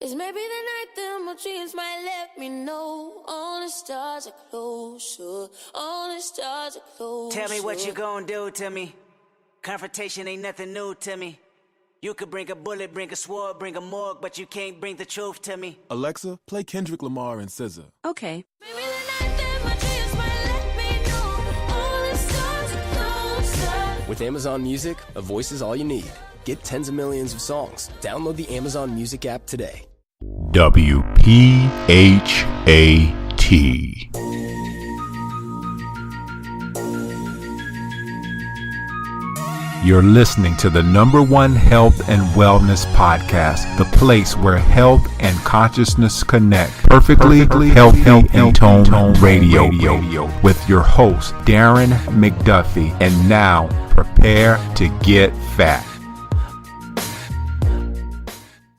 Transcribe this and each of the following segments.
It's maybe the night that my dreams might let me know. All the stars are closer. All the stars are closer. Tell me what you gonna do to me. Confrontation ain't nothing new to me. You could bring a bullet, bring a sword, bring a morgue, but you can't bring the truth to me. Alexa, play Kendrick Lamar and SZA. Okay. Maybe the night that my dreams might let me know. All the stars are closer. With Amazon Music, a voice is all you need. Get tens of millions of songs. Download the Amazon Music app today. WPHAT. You're listening to the #1 health and wellness podcast, the place where health and consciousness connect. Perfectly healthy and tone radio with your host, Darren McDuffie. And now, prepare to get fat.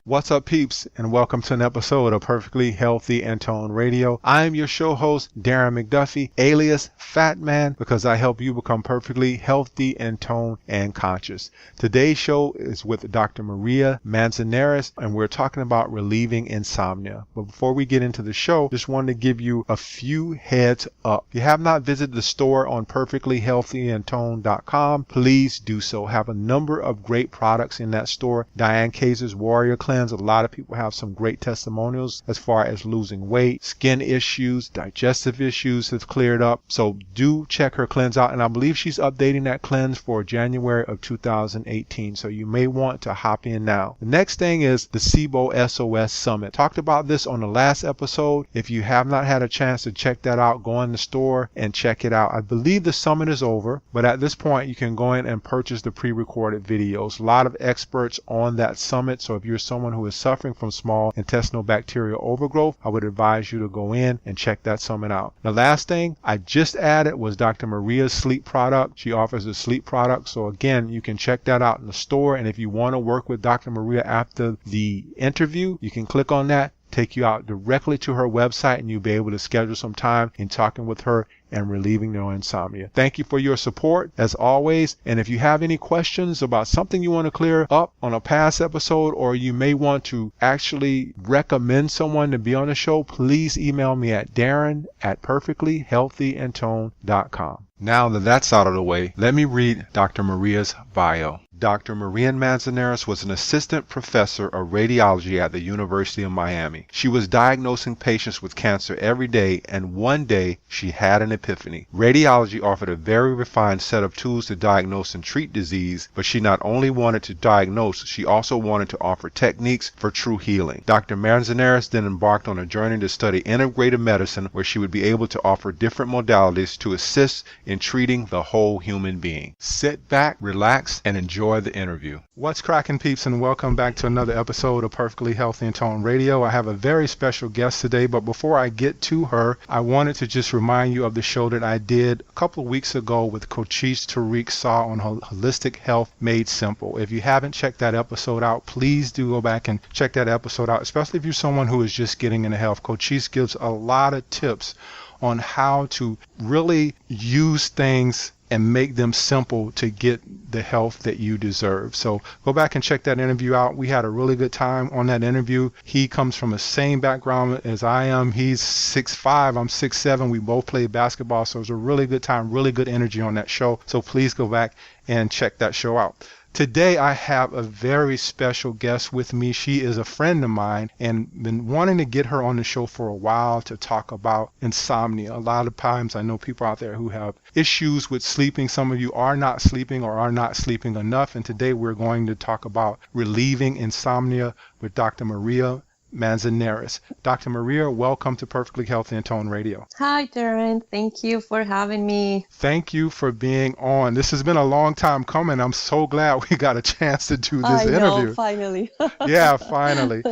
What's up, peeps, and welcome to an episode of Perfectly Healthy and Tone Radio. I am your show host, Darren McDuffie, alias Fat Man, because I help you become perfectly healthy and tone and conscious. Today's show is with Dr. Maria Manzanares, and we're talking about relieving insomnia. But before we get into the show, just wanted to give you a few heads up. If you have not visited the store on perfectlyhealthyandtone.com, please do so. Have a number of great products in that store. Diane Kaiser's Warrior Cleanse. A lot of people have some great testimonials as far as losing weight, skin issues, digestive issues have cleared up. So do check her cleanse out. And I believe she's updating that cleanse for January of 2018. So you may want to hop in now. The next thing is the SIBO SOS Summit. Talked about this on the last episode. If you have not had a chance to check that out, go in the store and check it out. I believe the summit is over, but at this point you can go in and purchase the pre-recorded videos. A lot of experts on that summit. So if you're someone who is suffering from small intestinal bacterial overgrowth, I would advise you to go in and check that summit out. The last thing I just added was Dr. Maria's sleep product. She offers a sleep product. So again, you can check that out in the store. And if you want to work with Dr. Maria after the interview, you can click on that, take you out directly to her website, and you'll be able to schedule some time in talking with her and relieving your insomnia. Thank you for your support as always. And if you have any questions about something you want to clear up on a past episode, or you may want to actually recommend someone to be on the show, please email me at darren@perfectlyhealthyandtone.com. Now that that's out of the way, let me read Dr. Maria's bio. Dr. Maria Manzanares was an assistant professor of radiology at the University of Miami. She was diagnosing patients with cancer every day, and one day she had an epiphany. Radiology offered a very refined set of tools to diagnose and treat disease, but she not only wanted to diagnose, she also wanted to offer techniques for true healing. Dr. Manzanares then embarked on a journey to study integrative medicine, where she would be able to offer different modalities to assist in treating the whole human being. Sit back, relax, and enjoy the interview. What's cracking, peeps, and welcome back to another episode of Perfectly Healthy and Tone Radio. I have a very special guest today, but before I get to her, I wanted to just remind you of the show that I did a couple of weeks ago with Cochise Tariq Saw on Holistic Health Made Simple. If you haven't checked that episode out, please do go back and check that episode out, especially if you're someone who is just getting into health. Cochise gives a lot of tips on how to really use things and make them simple to get the health that you deserve. So go back and check that interview out. We had a really good time on that interview. He comes from the same background as I am. He's 6'5", I'm 6'7". We both played basketball, so it was a really good time, really good energy on that show. So please go back and check that show out. Today I have a very special guest with me. She is a friend of mine and been wanting to get her on the show for a while to talk about insomnia. A lot of times I know people out there who have issues with sleeping. Some of you are not sleeping or are not sleeping enough. And today we're going to talk about relieving insomnia with Dr. Maria Manzanares. Dr. Maria, welcome to Perfectly Healthy and Tone Radio. Hi, Darren. Thank you for having me. Thank you for being on. This has been a long time coming. I'm so glad we got a chance to do this interview. Finally. Yeah, finally.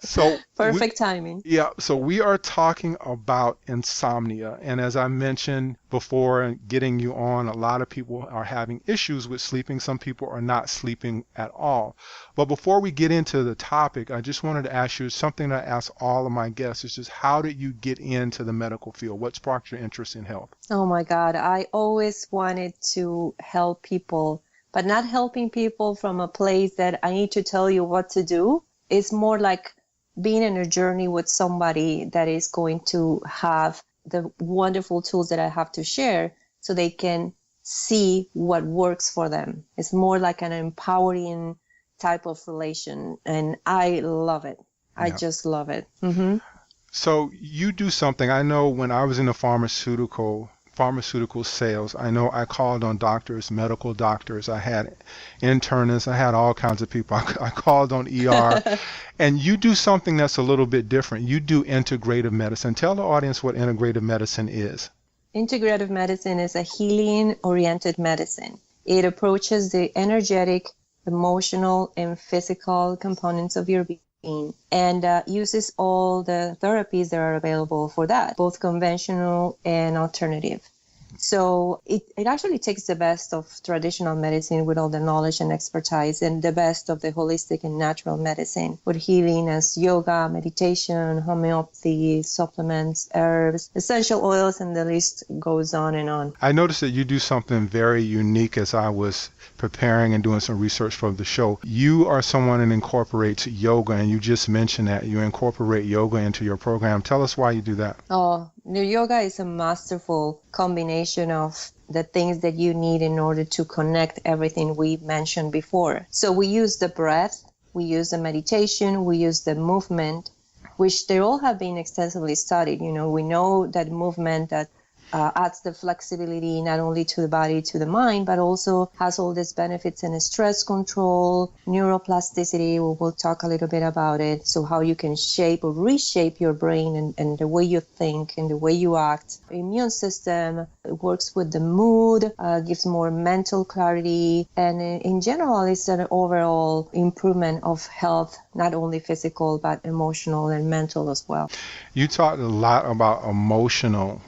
So perfect timing. Yeah, so we are talking about insomnia. And as I mentioned before getting you on, a lot of people are having issues with sleeping. Some people are not sleeping at all. But before we get into the topic, I just wanted to ask you something that I ask all of my guests. Is just, how did you get into the medical field? What sparked your interest in health? Oh my God, I always wanted to help people, but not helping people from a place that I need to tell you what to do. It's more like being in a journey with somebody that is going to have the wonderful tools that I have to share so they can see what works for them. It's more like an empowering type of relation, and I love it. I just love it. Mm-hmm. So you do something. I know when I was in the pharmaceutical sales, I know I called on doctors, medical doctors. I had internists. I had all kinds of people. I called on ER. And you do something that's a little bit different. You do integrative medicine. Tell the audience what integrative medicine is. Integrative medicine is a healing-oriented medicine. It approaches the energetic, emotional, and physical components of your being and uses all the therapies that are available for that, both conventional and alternative. So it actually takes the best of traditional medicine with all the knowledge and expertise and the best of the holistic and natural medicine with healing as yoga, meditation, homeopathy, supplements, herbs, essential oils, and the list goes on and on. I noticed that you do something very unique as I was preparing and doing some research for the show. You are someone that incorporates yoga, and you just mentioned that you incorporate yoga into your program. Tell us why you do that. Oh, the yoga is a masterful combination of the things that you need in order to connect everything we mentioned before. So we use the breath, we use the meditation, we use the movement, which they all have been extensively studied. You know, we know that movement that adds the flexibility not only to the body, to the mind, but also has all these benefits in stress control, neuroplasticity. We'll talk a little bit about it. So how you can shape or reshape your brain and the way you think and the way you act. Immune system, it works with the mood, gives more mental clarity. And in general, it's an overall improvement of health, not only physical, but emotional and mental as well. You talked a lot about emotional.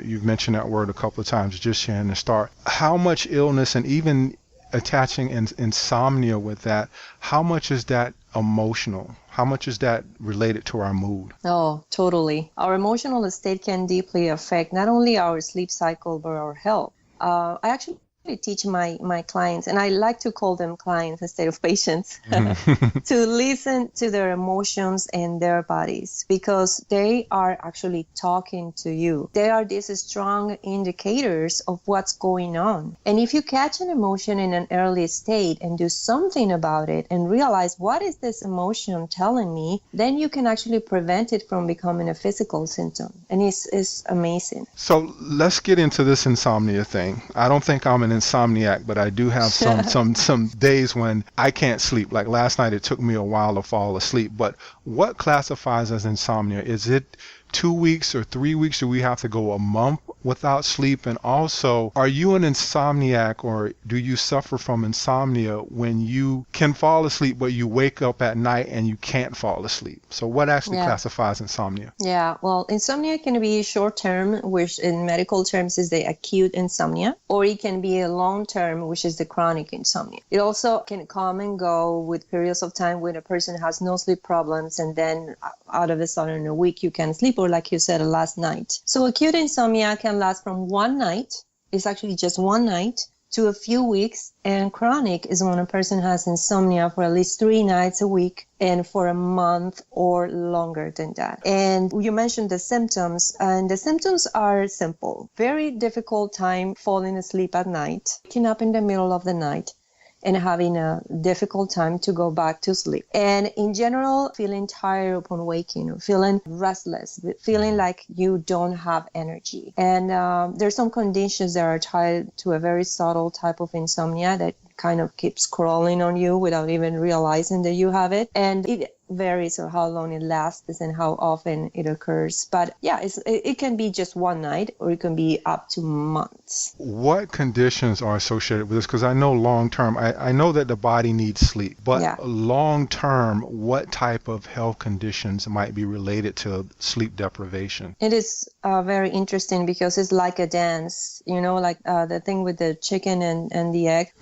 You've mentioned that word a couple of times just here in the start. How much illness and even attaching insomnia with that, how much is that emotional? How much is that related to our mood? Oh, totally. Our emotional state can deeply affect not only our sleep cycle, but our health. I actually teach my clients, and I like to call them clients instead of patients, to listen to their emotions and their bodies, because they are actually talking to you. They are these strong indicators of what's going on. And if you catch an emotion in an early state and do something about it and realize what is this emotion telling me, then you can actually prevent it from becoming a physical symptom. And it's amazing. So let's get into this insomnia thing. I don't think I'm an insomniac, but I do have some days when I can't sleep. Like last night, it took me a while to fall asleep. But what classifies as insomnia? Is it 2 weeks or 3 weeks? Do we have to go a month without sleep? And also, are you an insomniac, or do you suffer from insomnia when you can fall asleep but you wake up at night and you can't fall asleep? So what actually classifies insomnia? Yeah, well, insomnia can be short term, which in medical terms is the acute insomnia, or it can be a long term, which is the chronic insomnia. It also can come and go with periods of time when a person has no sleep problems, and then out of a sudden in a week you can sleep, or like you said, last night. So acute insomnia can last from one night, it's actually just one night, to a few weeks. And chronic is when a person has insomnia for at least 3 nights a week and for a month or longer than that. And you mentioned the symptoms, and the symptoms are simple. Very difficult time falling asleep at night, waking up in the middle of the night, and having a difficult time to go back to sleep. And in general, feeling tired upon waking, feeling restless, feeling like you don't have energy. And there's some conditions that are tied to a very subtle type of insomnia that kind of keeps crawling on you without even realizing that you have it. And it varies on how long it lasts and how often it occurs. But yeah, it can be just one night, or it can be up to months. What conditions are associated with this? Because I know long term, I know that the body needs sleep, but long term, what type of health conditions might be related to sleep deprivation? It is very interesting because it's like a dance, you know, like the thing with the chicken and the egg.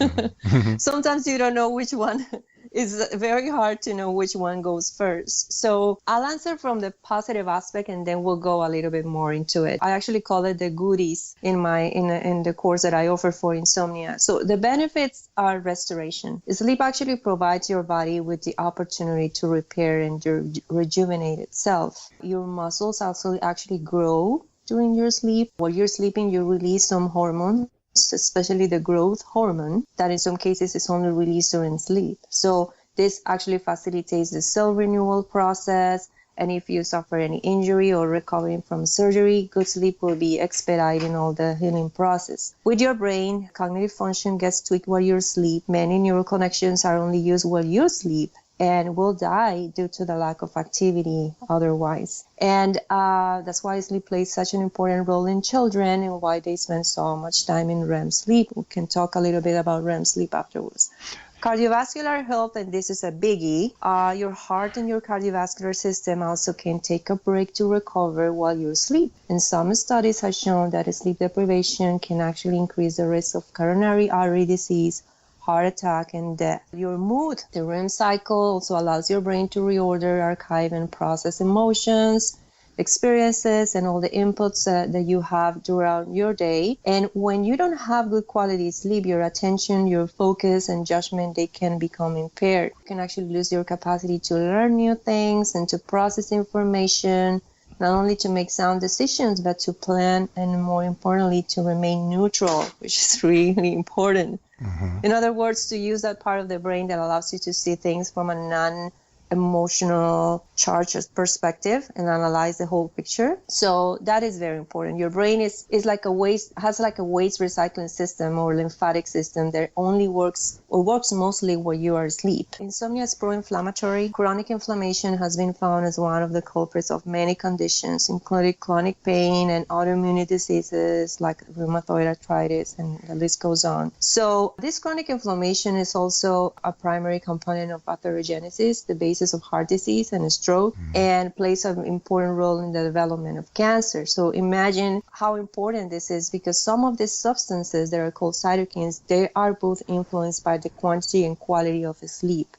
Sometimes you don't know which one It's very hard to know which one goes first. So I'll answer from the positive aspect, and then we'll go a little bit more into it. I actually call it the goodies in the course that I offer for insomnia. So the benefits are restoration. Sleep actually provides your body with the opportunity to repair and rejuvenate itself. Your muscles also actually grow during your sleep. While you're sleeping, you release some hormones, especially the growth hormone, that in some cases is only released during sleep. So this actually facilitates the cell renewal process. And if you suffer any injury or recovering from surgery, good sleep will be expediting all the healing process. With your brain, cognitive function gets tweaked while you sleep. Many neural connections are only used while you sleep and will die due to the lack of activity otherwise. And that's why sleep plays such an important role in children and why they spend so much time in REM sleep. We can talk a little bit about REM sleep afterwards. Cardiovascular health, and this is a biggie, your heart and your cardiovascular system also can take a break to recover while you sleep. And some studies have shown that sleep deprivation can actually increase the risk of coronary artery disease, heart attack, and death. Your mood, the REM cycle, also allows your brain to reorder, archive, and process emotions, experiences, and all the inputs that you have throughout your day. And when you don't have good quality sleep, your attention, your focus, and judgment, they can become impaired. You can actually lose your capacity to learn new things and to process information, not only to make sound decisions, but to plan and, more importantly, to remain neutral, which is really important. Mm-hmm. In other words, to use that part of the brain that allows you to see things from a non-emotional charged perspective and analyze the whole picture. So that is very important. Your brain is like a waste, has like a waste recycling system or lymphatic system that only works mostly while you are asleep. Insomnia is pro-inflammatory. Chronic inflammation has been found as one of the culprits of many conditions, including chronic pain and autoimmune diseases like rheumatoid arthritis, and the list goes on. So this chronic inflammation is also a primary component of pathogenesis, the basis of heart disease and stroke, and plays an important role in the development of cancer. So imagine how important this is, because some of these substances that are called cytokines, they are both influenced by the quantity and quality of sleep.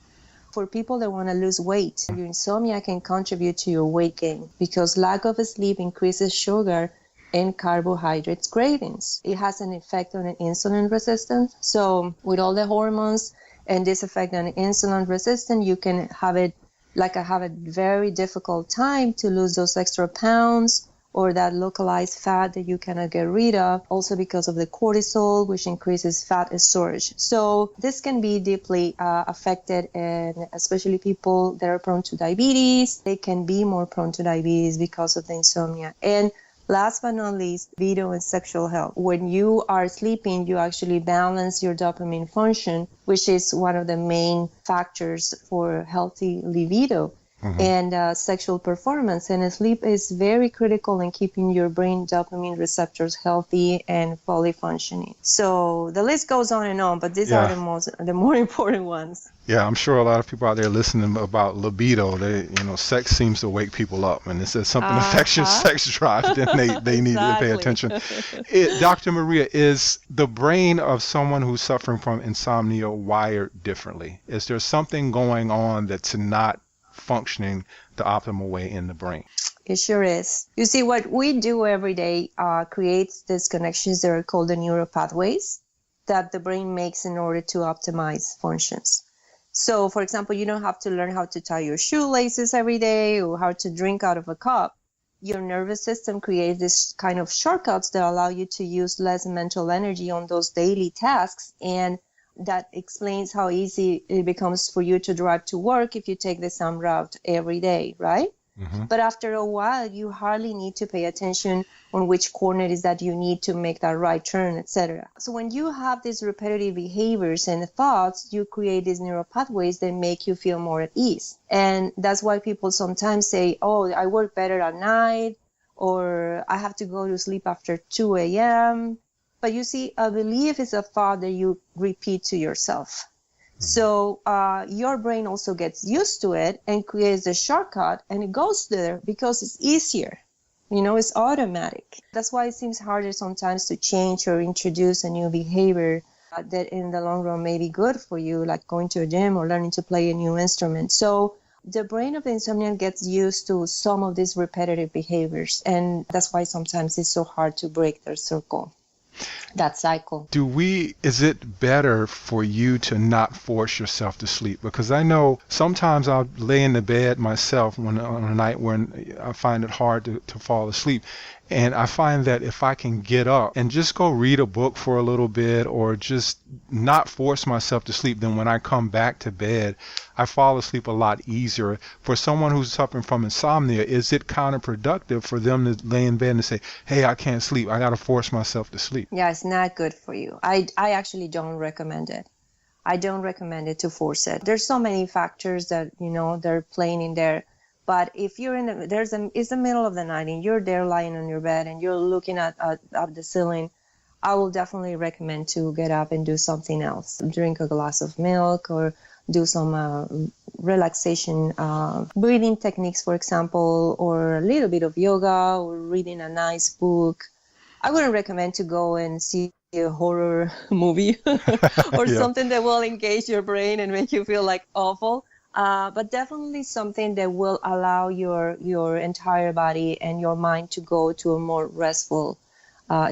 For people that want to lose weight, your insomnia can contribute to your weight gain because lack of sleep increases sugar and carbohydrates cravings. It has an effect on insulin resistance. So with all the hormones and this effect on insulin resistance, you can have a very difficult time to lose those extra pounds or that localized fat that you cannot get rid of, also because of the cortisol, which increases fat storage. So this can be deeply affected, and especially people that are prone to diabetes, they can be more prone to diabetes because of the insomnia. And last but not least, libido and sexual health. When you are sleeping, you actually balance your dopamine function, which is one of the main factors for healthy libido and sexual performance. And sleep is very critical in keeping your brain dopamine receptors healthy and fully functioning. So the list goes on and on, but these are the more important ones. Yeah, I'm sure a lot of people out there listening about libido, sex seems to wake people up. And if something affects your sex drive, then they need to pay attention. Dr. Maria, is the brain of someone who's suffering from insomnia wired differently? Is there something going on that's not functioning the optimal way in the brain? It sure is. You see, what we do every day creates these connections that are called the neural pathways that the brain makes in order to optimize functions. So, for example, you don't have to learn how to tie your shoelaces every day or how to drink out of a cup. Your nervous system creates this kind of shortcuts that allow you to use less mental energy on those daily tasks, and that explains how easy it becomes for you to drive to work if you take the same route every day, right? Mm-hmm. But after a while, you hardly need to pay attention on which corner is that you need to make that right turn, etc. So when you have these repetitive behaviors and thoughts, you create these neural pathways that make you feel more at ease. And that's why people sometimes say, oh, I work better at night, or I have to go to sleep after 2 a.m., But you see, a belief is a thought that you repeat to yourself. So your brain also gets used to it and creates a shortcut, and it goes there because it's easier. It's automatic. That's why it seems harder sometimes to change or introduce a new behavior that in the long run may be good for you, like going to a gym or learning to play a new instrument. So the brain of the insomniac gets used to some of these repetitive behaviors, and that's why sometimes it's so hard to break their circle, that cycle. Is it better for you to not force yourself to sleep? Because I know sometimes I'll lay in the bed myself on a night when I find it hard to fall asleep. And I find that if I can get up and just go read a book for a little bit or just not force myself to sleep, then when I come back to bed, I fall asleep a lot easier. For someone who's suffering from insomnia, is it counterproductive for them to lay in bed and say, hey, I can't sleep, I got to force myself to sleep? Yeah, it's not good for you. I actually don't recommend it. I don't recommend it to force it. There's so many factors that, they're playing in there. But if you're it's the middle of the night and you're there lying on your bed and you're looking at the ceiling, I will definitely recommend to get up and do something else. Drink a glass of milk or do some relaxation breathing techniques, for example, or a little bit of yoga or reading a nice book. I wouldn't recommend to go and see a horror movie or something that will engage your brain and make you feel like awful. But definitely something that will allow your entire body and your mind to go to a more restful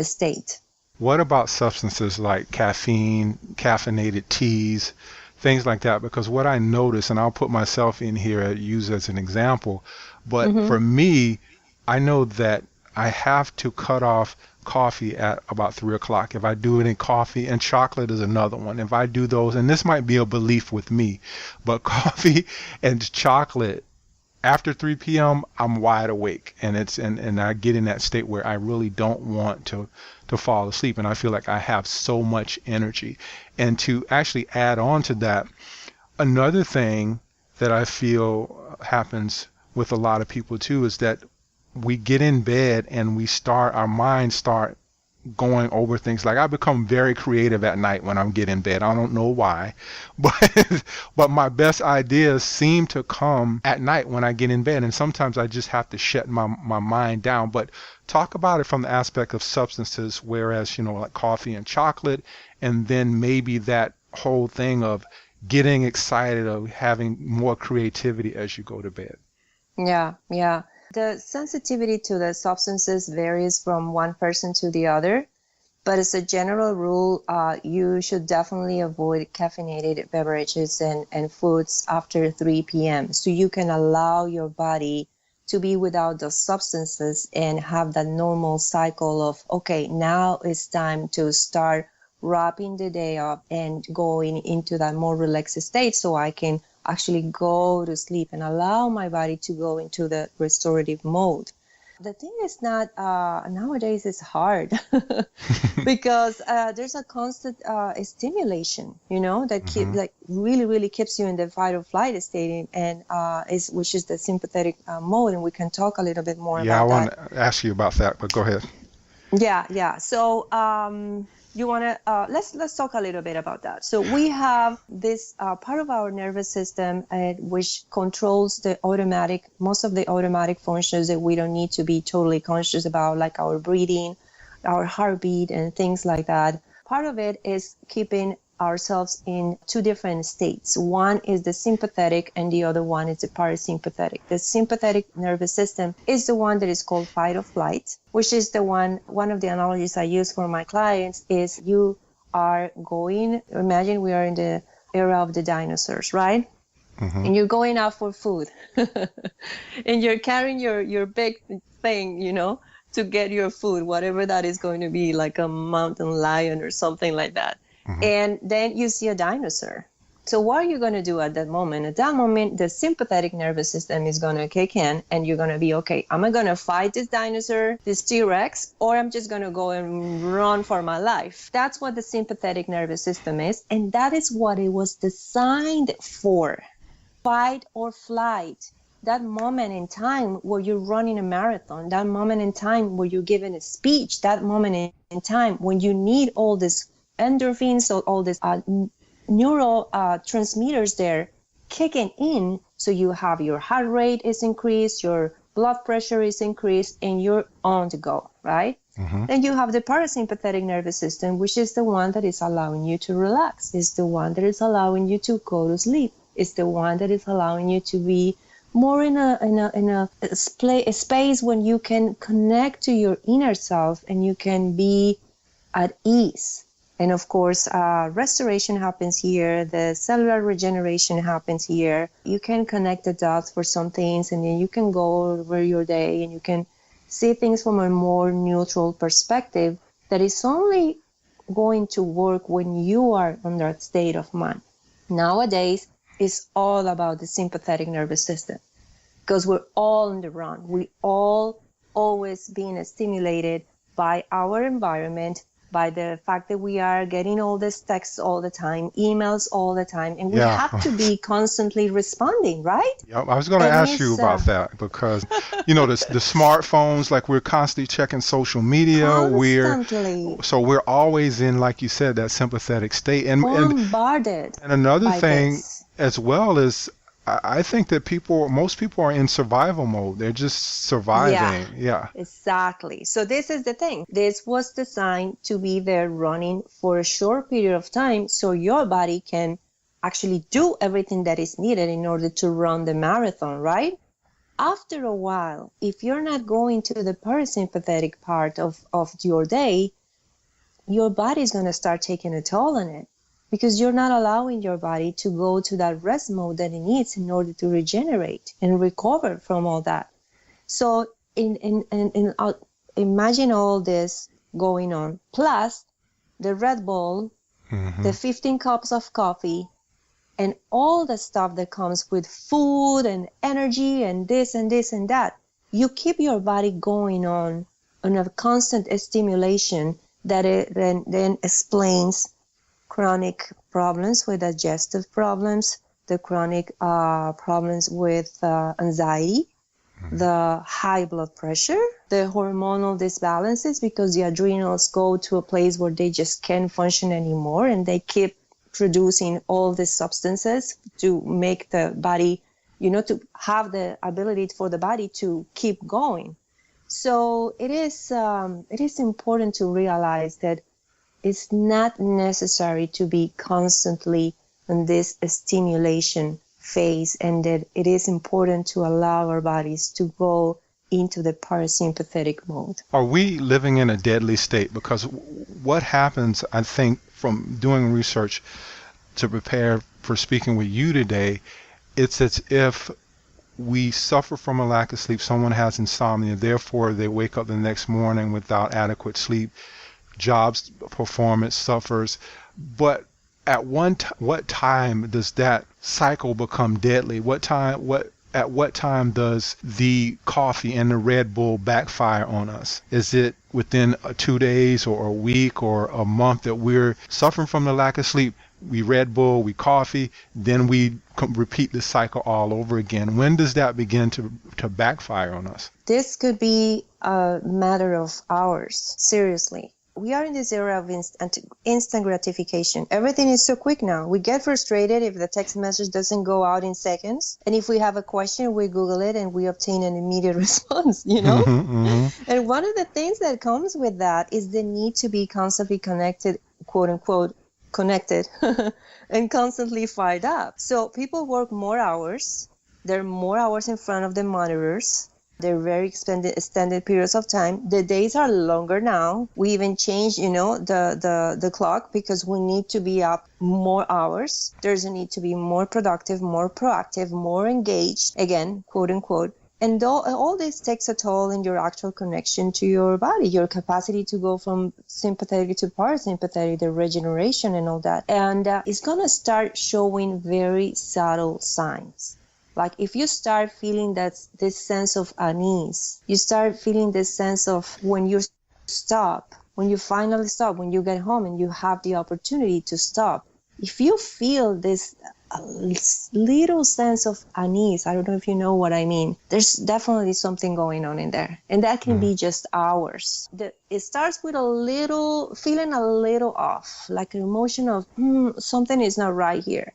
state. What about substances like caffeine, caffeinated teas, things like that? Because what I notice, and I'll put myself in here, use as an example, but for me, I know that I have to cut off coffee at about 3 o'clock. If I do it in coffee, and chocolate is another one. If I do those, and this might be a belief with me, but coffee and chocolate after 3 p.m., I'm wide awake, and I get in that state where I really don't want to fall asleep, and I feel like I have so much energy. And to actually add on to that, another thing that I feel happens with a lot of people too is that we get in bed and our minds start going over things. Like I become very creative at night when I'm getting in bed. I don't know why, but my best ideas seem to come at night when I get in bed, and sometimes I just have to shut my mind down. But talk about it from the aspect of substances, whereas like coffee and chocolate, and then maybe that whole thing of getting excited, of having more creativity as you go to bed. Yeah. The sensitivity to the substances varies from one person to the other, but as a general rule, you should definitely avoid caffeinated beverages and foods after 3 p.m. so you can allow your body to be without those substances and have that normal cycle of, okay, now it's time to start wrapping the day up and going into that more relaxed state so I can actually go to sleep and allow my body to go into the restorative mode. The thing is not, nowadays it's hard because there's a constant stimulation, that really, really keeps you in the fight or flight state, and which is the sympathetic mode, and we can talk a little bit more about that. Yeah, I want to ask you about that, but go ahead. Yeah. So you want to let's talk a little bit about that. So we have this part of our nervous system which controls most of the automatic functions that we don't need to be totally conscious about, like our breathing, our heartbeat, and things like that. Part of it is keeping ourselves in two different states. One is the sympathetic and the other one is the parasympathetic. The sympathetic nervous system is the one that is called fight or flight, which is the one of the analogies I use for my clients is you are going, imagine we are in the era of the dinosaurs, right? Mm-hmm. And you're going out for food and you're carrying your big thing, to get your food, whatever that is going to be, like a mountain lion or something like that. Mm-hmm. And then you see a dinosaur. So what are you going to do at that moment? At that moment, the sympathetic nervous system is going to kick in and you're going to be, okay, am I going to fight this dinosaur, this T-Rex, or I'm just going to go and run for my life? That's what the sympathetic nervous system is. And that is what it was designed for. Fight or flight. That moment in time where you're running a marathon, that moment in time where you're giving a speech, that moment in time when you need all this endorphins, so all these neural transmitters there kicking in, so you have your heart rate is increased, your blood pressure is increased, and you're on the go, right? Then you have the parasympathetic nervous system, which is the one that is allowing you to relax. It's the one that is allowing you to go to sleep. It's the one that is allowing you to be more in a space when you can connect to your inner self and you can be at ease. And of course, restoration happens here. The cellular regeneration happens here. You can connect the dots for some things, and then you can go over your day and you can see things from a more neutral perspective that is only going to work when you are in that state of mind. Nowadays, it's all about the sympathetic nervous system because we're all on the run. We all always being stimulated by our environment, by the fact that we are getting all this texts all the time, emails all the time, and we have to be constantly responding, right? Yeah, I was going to ask you about that because, you know, the smartphones, like we're constantly checking social media. Constantly. We're always in, like you said, that sympathetic state. And bombarded. And another thing this. as well is, I think that most people are in survival mode. They're just surviving. Yeah. Exactly. So this is the thing. This was designed to be there running for a short period of time so your body can actually do everything that is needed in order to run the marathon, right? After a while, if you're not going to the parasympathetic part of your day, your body is going to start taking a toll on it, because you're not allowing your body to go to that rest mode that it needs in order to regenerate and recover from all that. So imagine all this going on, plus the Red Bull, the 15 cups of coffee, and all the stuff that comes with food and energy and this and this and that. You keep your body going on a constant stimulation that it then explains chronic problems with digestive problems, the chronic problems with anxiety, the high blood pressure, the hormonal disbalances, because the adrenals go to a place where they just can't function anymore and they keep producing all these substances to make the body, to have the ability for the body to keep going. So it is important to realize that it's not necessary to be constantly in this stimulation phase, and that it is important to allow our bodies to go into the parasympathetic mode. Are we living in a deadly state? Because what happens, I think, from doing research to prepare for speaking with you today, it's as if we suffer from a lack of sleep. Someone has insomnia, therefore they wake up the next morning without adequate sleep. Jobs performance suffers. But at what time does that cycle become deadly? At what time does the coffee and the Red Bull backfire on us? Is it within 2 days or a week or a month that we're suffering from the lack of sleep? We Red Bull, we coffee, then we repeat the cycle all over again. When does that begin to backfire on us? This could be a matter of hours, seriously. We are in this era of instant gratification. Everything is so quick now. We get frustrated if the text message doesn't go out in seconds. And if we have a question, we Google it and we obtain an immediate response, And one of the things that comes with that is the need to be constantly connected, quote unquote, connected, and constantly fired up. So people work more hours. They're more hours in front of the monitors. They're very extended periods of time. The days are longer now. We even change, the clock because we need to be up more hours. There's a need to be more productive, more proactive, more engaged, again, quote unquote. And all this takes a toll in your actual connection to your body, your capacity to go from sympathetic to parasympathetic, the regeneration and all that. And it's going to start showing very subtle signs. Like if you start feeling this sense of unease, you start feeling this sense of when you finally stop, when you get home and you have the opportunity to stop. If you feel this little sense of unease, I don't know if you know what I mean, there's definitely something going on in there. And that can be just hours. It starts with feeling a little off, like an emotion of something is not right here.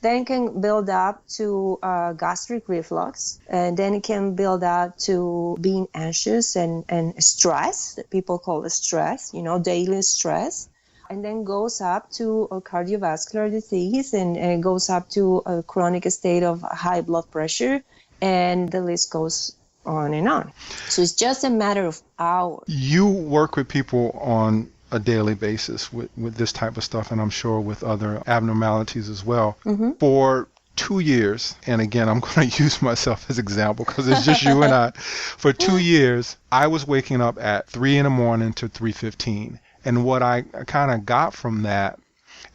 then it can build up to gastric reflux, and then it can build up to being anxious and stress, that people call it stress, daily stress, and then goes up to a cardiovascular disease, and it goes up to a chronic state of high blood pressure, and the list goes on and on. So it's just a matter of hours. You work with people on a daily basis with this type of stuff, and I'm sure with other abnormalities as well. Mm-hmm. For 2 years, and again, I'm going to use myself as example because it's just you and I. For 2 years, I was waking up at 3 in the morning to 3:15. And what I kind of got from that,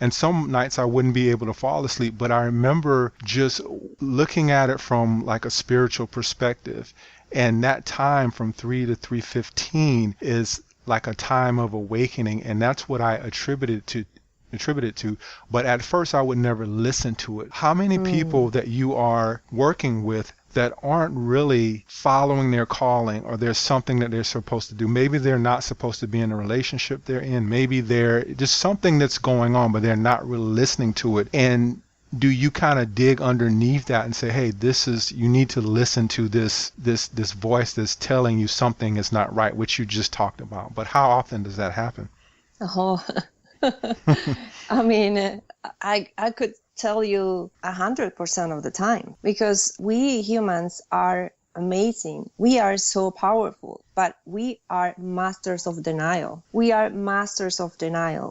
and some nights I wouldn't be able to fall asleep, but I remember just looking at it from like a spiritual perspective. And that time from 3 to 3:15 is like a time of awakening, and that's what I attributed to. But at first I would never listen to it. How many people that you are working with that aren't really following their calling, or there's something that they're supposed to do? Maybe they're not supposed to be in a relationship they're in. Maybe they're just something that's going on, but they're not really listening to it. And do you kind of dig underneath that and say, hey, you need to listen to this voice that's telling you something is not right, which you just talked about? But how often does that happen? Oh, I mean, I could tell you 100% of the time, because we humans are amazing. We are so powerful, but we are masters of denial.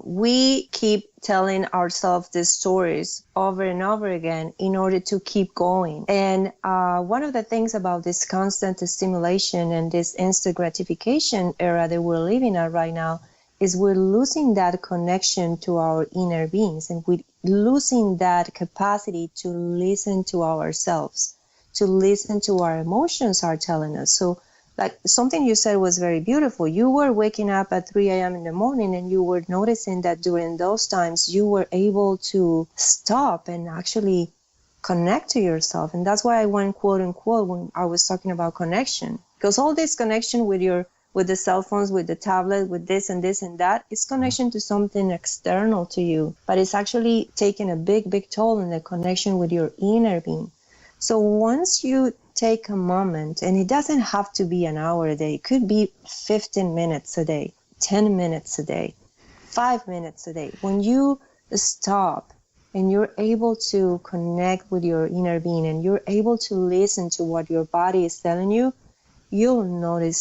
We keep telling ourselves these stories over and over again in order to keep going. And one of the things about this constant stimulation and this instant gratification era that we're living at right now is we're losing that connection to our inner beings, and we're losing that capacity to listen to ourselves, to listen to our emotions are telling us. So like something you said was very beautiful. You were waking up at 3 a.m. in the morning, and you were noticing that during those times you were able to stop and actually connect to yourself. And that's why I went quote unquote when I was talking about connection, because all this connection with the cell phones, with the tablet, with this and that, it's connection to something external to you, but it's actually taking a big toll in the connection with your inner being. So once you take a moment, and it doesn't have to be an hour a day, it could be 15 minutes a day, 10 minutes a day, 5 minutes a day. When you stop and you're able to connect with your inner being, and you're able to listen to what your body is telling you, you'll notice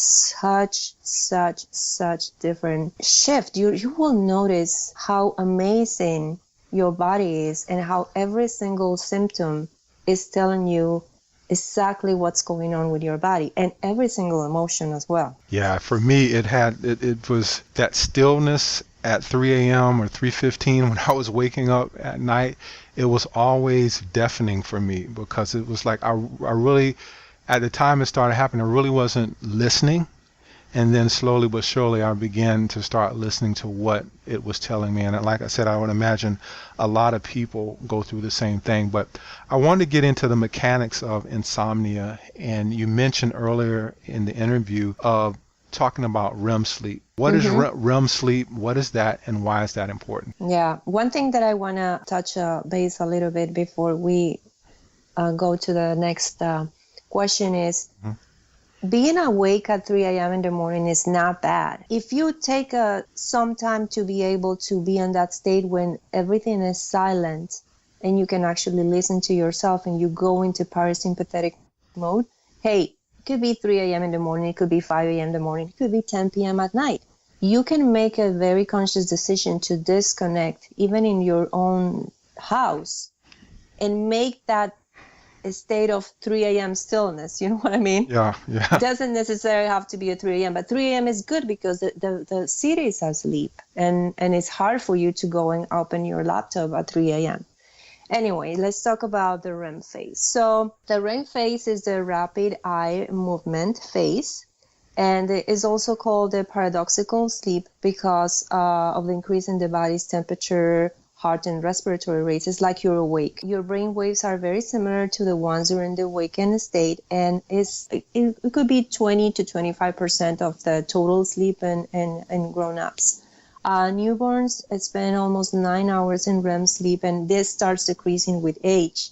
such different shift. You will notice how amazing your body is, and how every single symptom is telling you exactly what's going on with your body, and every single emotion as well. Yeah, for me, it was that stillness at 3 a.m. or 3:15 when I was waking up at night. It was always deafening for me, because it was like I really, at the time it started happening, I really wasn't listening. And then slowly but surely I began to start listening to what it was telling me. And like I said, I would imagine a lot of people go through the same thing. But I wanted to get into the mechanics of insomnia. And you mentioned earlier in the interview of talking about REM sleep. What is REM sleep? What is that? And why is that important? Yeah, one thing that I want to touch base a little bit before we go to the next question is, being awake at 3 a.m. in the morning is not bad. If you take some time to be able to be in that state when everything is silent and you can actually listen to yourself and you go into parasympathetic mode, hey, it could be 3 a.m. in the morning, it could be 5 a.m. in the morning, it could be 10 p.m. at night. You can make a very conscious decision to disconnect even in your own house and make that a state of 3 a.m. stillness. You know what I mean? Yeah. It doesn't necessarily have to be at 3 a.m., but 3 a.m. is good because the city is asleep, and it's hard for you to go and open your laptop at 3 a.m. Anyway, let's talk about the REM phase. So the REM phase is the rapid eye movement phase, and it is also called the paradoxical sleep because of the increase in the body's temperature, heart and respiratory rates. It's like you're awake. Your brain waves are very similar to the ones during the awakened state, and it could be 20 to 25% of the total sleep in grown-ups. Newborns spend almost 9 hours in REM sleep, and this starts decreasing with age.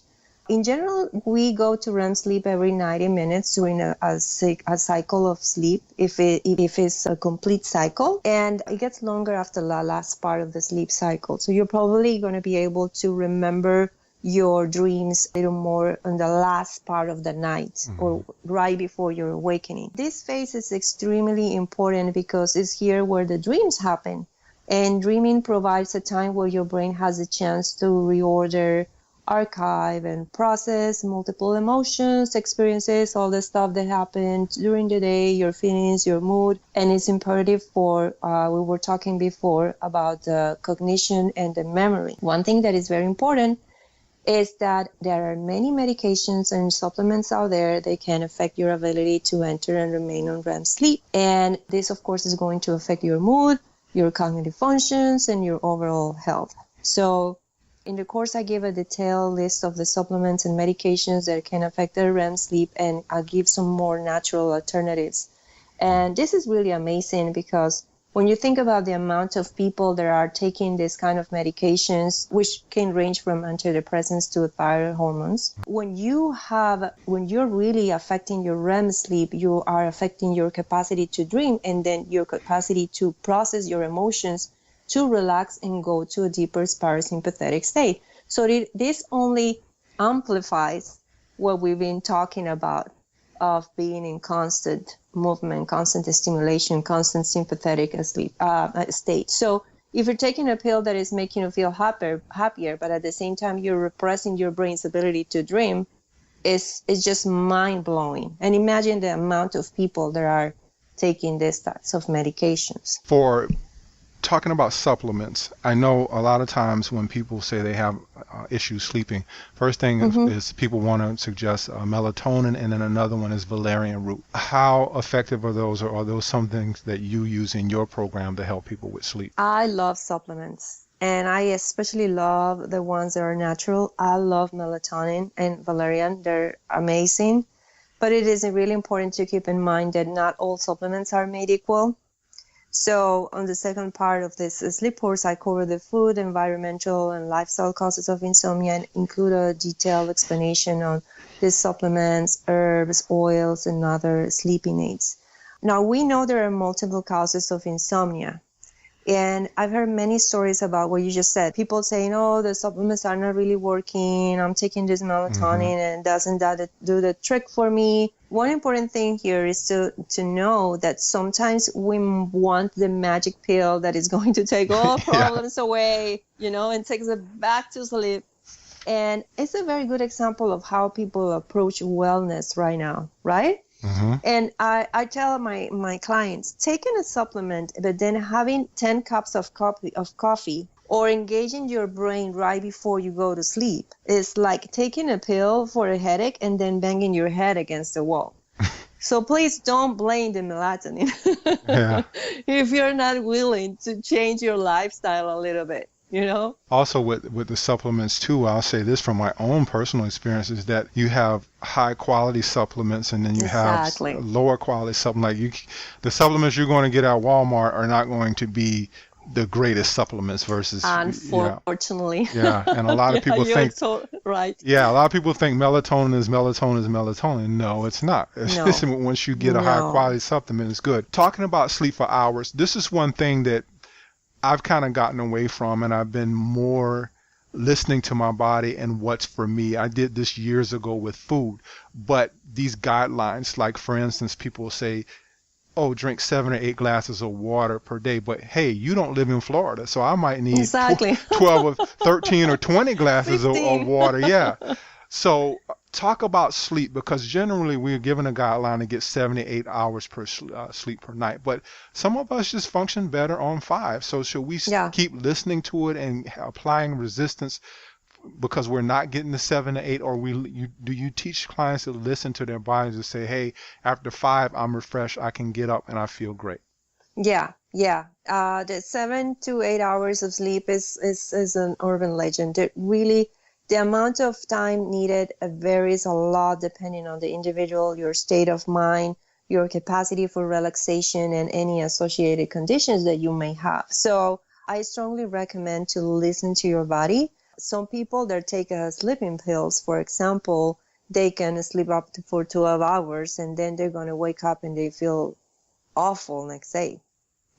In general, we go to REM sleep every 90 minutes during a cycle of sleep, if it's a complete cycle, and it gets longer after the last part of the sleep cycle. So you're probably going to be able to remember your dreams a little more in the last part of the night or right before your awakening. This phase is extremely important because it's here where the dreams happen. And dreaming provides a time where your brain has a chance to reorder, archive, and process multiple emotions, experiences, all the stuff that happened during the day, your feelings, your mood. And it's imperative for, we were talking before about the cognition and the memory. One thing that is very important is that there are many medications and supplements out there that can affect your ability to enter and remain on REM sleep. And this, of course, is going to affect your mood, your cognitive functions, and your overall health. So in the course, I give a detailed list of the supplements and medications that can affect the REM sleep, and I'll give some more natural alternatives. And this is really amazing because when you think about the amount of people that are taking this kind of medications, which can range from antidepressants to thyroid hormones, when you're really affecting your REM sleep, you are affecting your capacity to dream and then your capacity to process your emotions, to relax and go to a deeper parasympathetic state. So this only amplifies what we've been talking about of being in constant movement, constant stimulation, constant sympathetic state. So if you're taking a pill that is making you feel happier, but at the same time you're repressing your brain's ability to dream, it's just mind-blowing. And imagine the amount of people that are taking these types of medications. For talking about supplements, I know a lot of times when people say they have issues sleeping, first thing is people want to suggest melatonin, and then another one is valerian root. How effective are those, or are those some things that you use in your program to help people with sleep? I love supplements, and I especially love the ones that are natural. I love melatonin and valerian. They're amazing, but it is really important to keep in mind that not all supplements are made equal. So on the second part of this sleep course, I cover the food, environmental, and lifestyle causes of insomnia and include a detailed explanation on these supplements, herbs, oils, and other sleeping aids. Now, we know there are multiple causes of insomnia. And I've heard many stories about what you just said. People saying, oh, the supplements are not really working. I'm taking this melatonin and doesn't that do the trick for me? One important thing here is to know that sometimes we want the magic pill that is going to take all problems away, and takes us back to sleep. And it's a very good example of how people approach wellness right now, right? And I tell my clients, taking a supplement, but then having 10 cups of coffee or engaging your brain right before you go to sleep is like taking a pill for a headache and then banging your head against the wall. So please don't blame the melatonin if you're not willing to change your lifestyle a little bit. Also with the supplements too, I'll say this from my own personal experience, is that you have high quality supplements and then you have lower quality supplements. The supplements you're going to get at Walmart are not going to be the greatest supplements versus, unfortunately. And a lot of people think right. A lot of people think melatonin is melatonin. No, it's not. No. Once you get a high quality supplement, it's good. Talking about sleep for hours, this is one thing that I've kind of gotten away from, and I've been more listening to my body and what's for me. I did this years ago with food, but these guidelines, like for instance, people say, oh, drink 7 or 8 glasses of water per day. But hey, you don't live in Florida, so I might need 12 or 13 or 20 glasses of water. So talk about sleep, because generally we're given a guideline to get 7 to 8 hours per sleep per night. But some of us just function better on 5. So should we keep listening to it and applying resistance because we're not getting the 7 to 8, or do you teach clients to listen to their bodies and say, hey, after 5, I'm refreshed, I can get up and I feel great? The 7 to 8 hours of sleep is an urban legend. It really, the amount of time needed varies a lot depending on the individual, your state of mind, your capacity for relaxation, and any associated conditions that you may have. So I strongly recommend to listen to your body. Some people that take sleeping pills, for example, they can sleep up to for 12 hours and then they're going to wake up and they feel awful next day.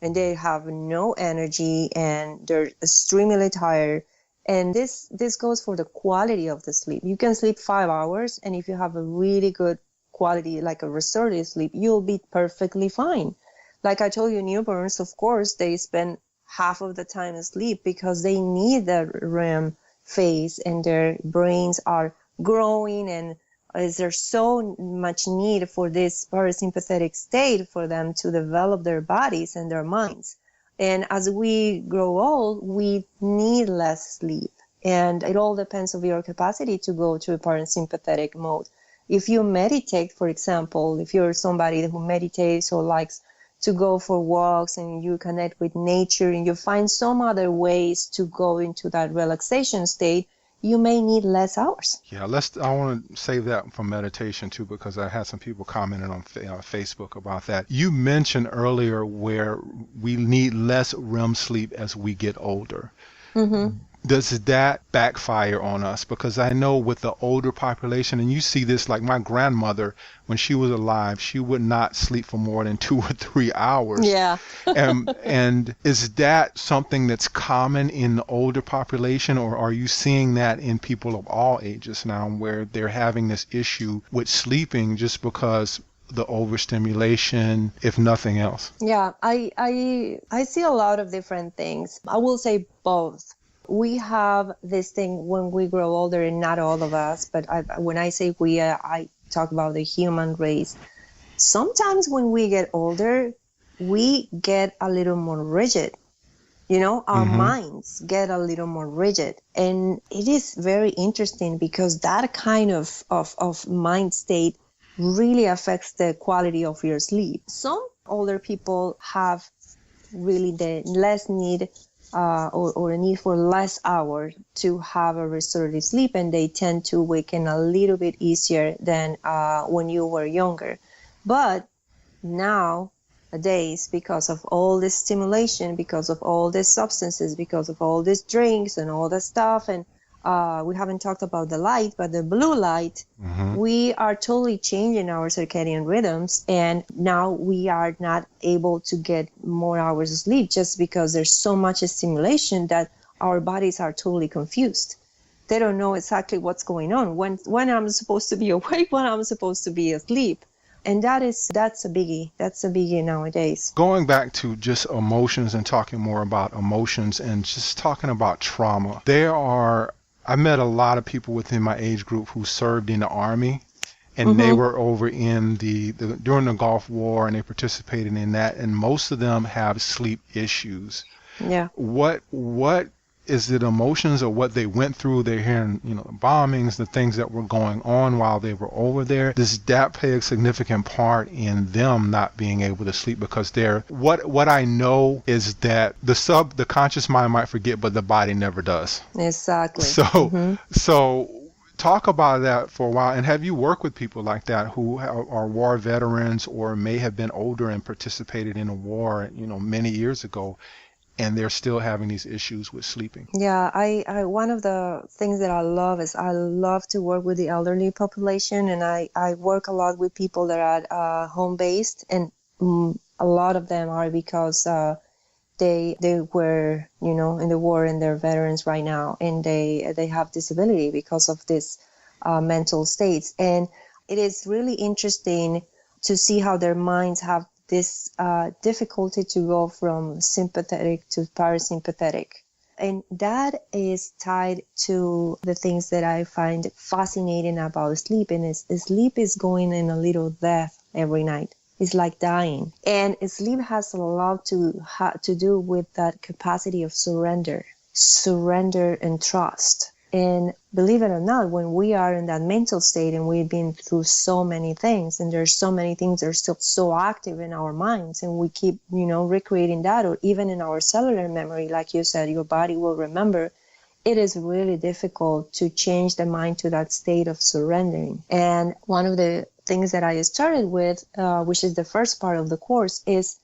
And they have no energy and they're extremely tired. And this goes for the quality of the sleep. You can sleep 5 hours, and if you have a really good quality, like a restorative sleep, you'll be perfectly fine. Like I told you, newborns, of course, they spend half of the time asleep because they need the REM phase and their brains are growing, and there's so much need for this parasympathetic state for them to develop their bodies and their minds. And as we grow old, we need less sleep. And it all depends on your capacity to go to a parasympathetic mode. If you meditate, for example, if you're somebody who meditates or likes to go for walks and you connect with nature and you find some other ways to go into that relaxation state, you may need less hours. Yeah, I want to save that for meditation too, because I had some people commenting on Facebook about that. You mentioned earlier where we need less REM sleep as we get older. Mm-hmm. Does that backfire on us? Because I know with the older population, and you see this, like my grandmother, when she was alive, she would not sleep for more than 2 or 3 hours. Yeah. and is that something that's common in the older population, or are you seeing that in people of all ages now, where they're having this issue with sleeping just because the overstimulation, if nothing else? Yeah, I see a lot of different things. I will say both. We have this thing when we grow older, and not all of us, but when I say we, I talk about the human race. Sometimes when we get older, we get a little more rigid. You know, our minds get a little more rigid. And it is very interesting because that kind of mind state really affects the quality of your sleep. Some older people have really the less need or a need for less hours to have a restorative sleep, and they tend to waken a little bit easier than when you were younger. But nowadays, because of all this stimulation, because of all these substances, because of all these drinks and all that stuff, and we haven't talked about the light, but the blue light, we are totally changing our circadian rhythms. And now we are not able to get more hours of sleep just because there's so much stimulation that our bodies are totally confused. They don't know exactly what's going on, when I'm supposed to be awake, when I'm supposed to be asleep. And that's a biggie. That's a biggie nowadays. Going back to just emotions and talking more about emotions and just talking about trauma, I met a lot of people within my age group who served in the Army, and they were over in during the Gulf War, and they participated in that, and most of them have sleep issues. Yeah. What is it, emotions or what they went through? They're hearing, the bombings, the things that were going on while they were over there. Does that play a significant part in them not being able to sleep? Because what I know is that the conscious mind might forget, but the body never does. Exactly. So talk about that for a while. And have you worked with people like that who are war veterans or may have been older and participated in a war, many years ago, and they're still having these issues with sleeping? Yeah, I one of the things that I love is I love to work with the elderly population, and I work a lot with people that are home-based, and a lot of them are because they were, in the war and they're veterans right now, and they have disability because of this mental states. And it is really interesting to see how their minds have this difficulty to go from sympathetic to parasympathetic. And that is tied to the things that I find fascinating about sleep. And sleep is going in a little death every night. It's like dying. And sleep has a lot to do with that capacity of surrender and trust. And believe it or not, when we are in that mental state and we've been through so many things, and there's so many things that are still so active in our minds, and we keep, recreating that, or even in our cellular memory, like you said, your body will remember, it is really difficult to change the mind to that state of surrendering. And one of the things that I started with, which is the first part of the course, is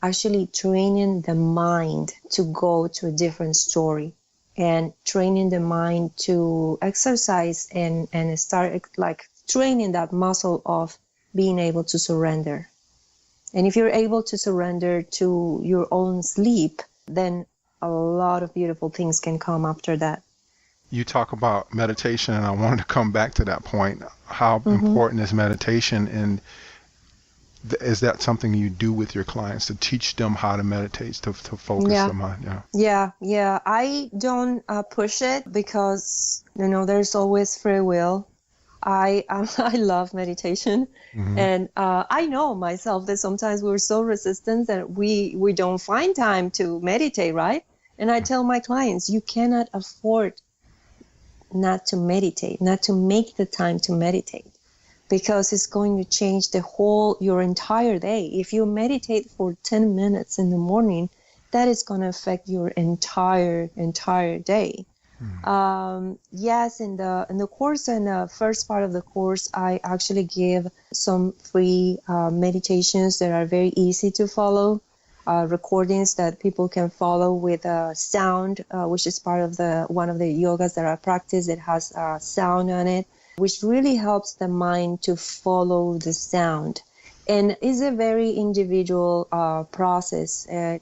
actually training the mind to go to a different story and training the mind to exercise and start like training that muscle of being able to surrender. And if you're able to surrender to your own sleep, then a lot of beautiful things can come after that. You talk about meditation, and I wanted to come back to that point. How important is meditation, and is that something you do with your clients to teach them how to meditate, to focus their mind? Yeah. I don't push it because, there's always free will. I love meditation, and I know myself that sometimes we're so resistant that we don't find time to meditate, right? And I tell my clients, you cannot afford not to meditate, not to make the time to meditate, because it's going to change your entire day. If you meditate for 10 minutes in the morning, that is going to affect your entire day. Yes, in the course, in the first part of the course, I actually give some free meditations that are very easy to follow, recordings that people can follow with sound, which is part of one of the yogas that I practice. It has sound on it, which really helps the mind to follow the sound. And it's a very individual process, and